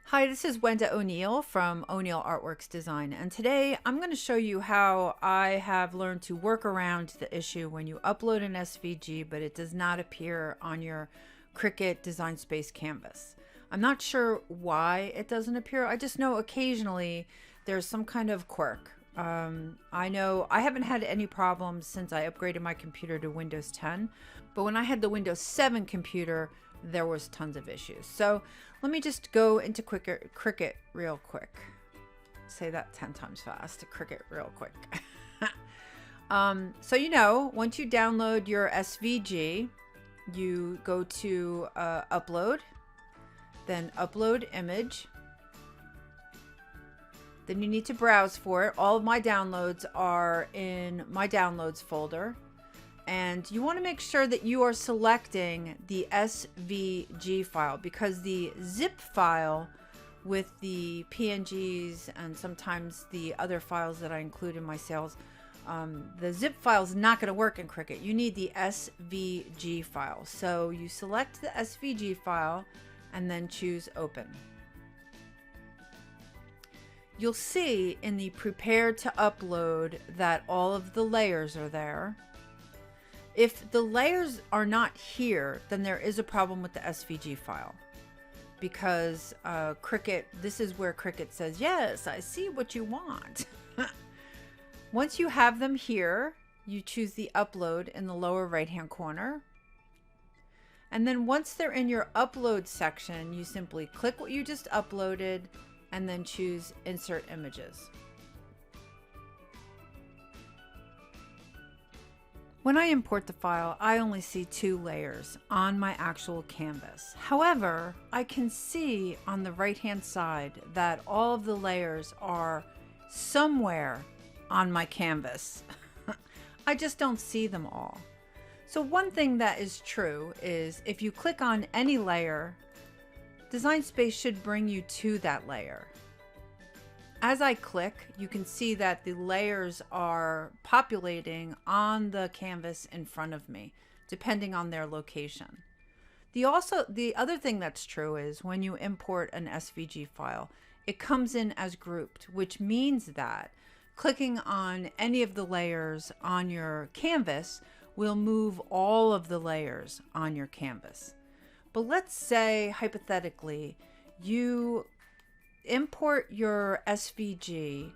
Hi, this is Wenda O'Neill from O'Neill Artworks Design, and today I'm going to show you how I have learned to work around the issue when you upload an SVG but it does not appear on your Cricut Design Space canvas. I'm not sure why it doesn't appear. I just know occasionally there's some kind of quirk. I know I haven't had any problems since I upgraded my computer to Windows 10, but when I had the Windows 7 computer, there was tons of issues. So let me just go into Cricut real quick. Say that 10 times fast. Cricut real quick. So once you download your SVG, you go to upload, then upload image. Then you need to browse for it. All of my downloads are in my downloads folder. And you want to make sure that you are selecting the SVG file, because the zip file with the PNGs and sometimes the other files that I include in my sales, the zip file is not going to work in Cricut. You need the SVG file. So you select the SVG file and then choose open. You'll see in the prepare to upload that all of the layers are there. If the layers are not here, then there is a problem with the SVG file, because Cricut, this is where Cricut says, yes, I see what you want. Once you have them here, you choose the upload in the lower right-hand corner. And then once they're in your upload section, you simply click what you just uploaded and then choose insert images. When I import the file, I only see 2 layers on my actual canvas. However, I can see on the right-hand side that all of the layers are somewhere on my canvas. I just don't see them all. So one thing that is true is if you click on any layer, Design Space should bring you to that layer. As I click, you can see that the layers are populating on the canvas in front of me, depending on their location. The other thing that's true is when you import an SVG file, it comes in as grouped, which means that clicking on any of the layers on your canvas will move all of the layers on your canvas. But let's say, hypothetically, you import your SVG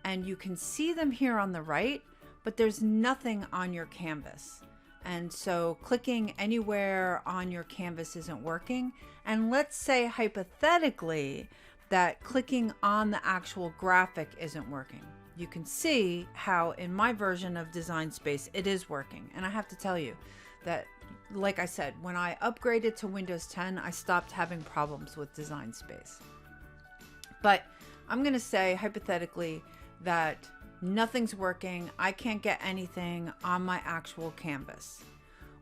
and you can see them here on the right, but there's nothing on your canvas. And so clicking anywhere on your canvas isn't working. And let's say hypothetically that clicking on the actual graphic isn't working. You can see how in my version of Design Space it is working. And I have to tell you that, like I said, when I upgraded to Windows 10, I stopped having problems with Design Space. But I'm going to say hypothetically that nothing's working. I can't get anything on my actual canvas.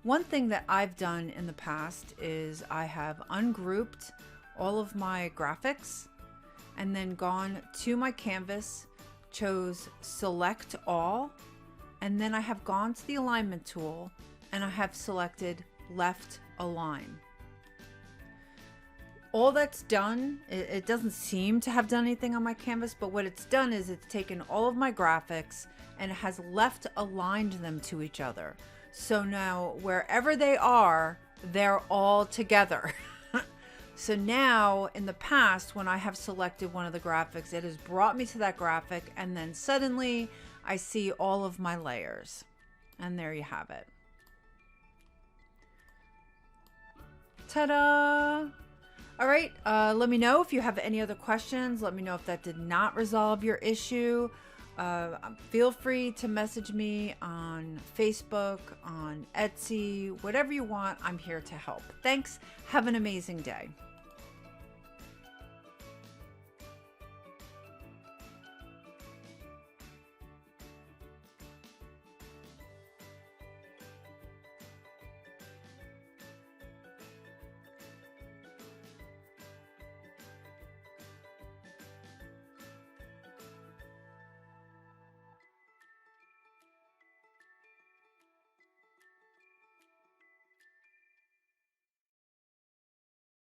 One thing that I've done in the past is I have ungrouped all of my graphics and then gone to my canvas, chose select all, and then I have gone to the alignment tool and I have selected left align. All that's done, it doesn't seem to have done anything on my canvas, but what it's done is it's taken all of my graphics and it has left aligned them to each other. So now wherever they are, they're all together. So now in the past, when I have selected one of the graphics, it has brought me to that graphic and then suddenly I see all of my layers. And there you have it. Ta-da! All right, let me know if you have any other questions. Let me know if that did not resolve your issue. Feel free to message me on Facebook, on Etsy, whatever you want. I'm here to help. Thanks. Have an amazing day.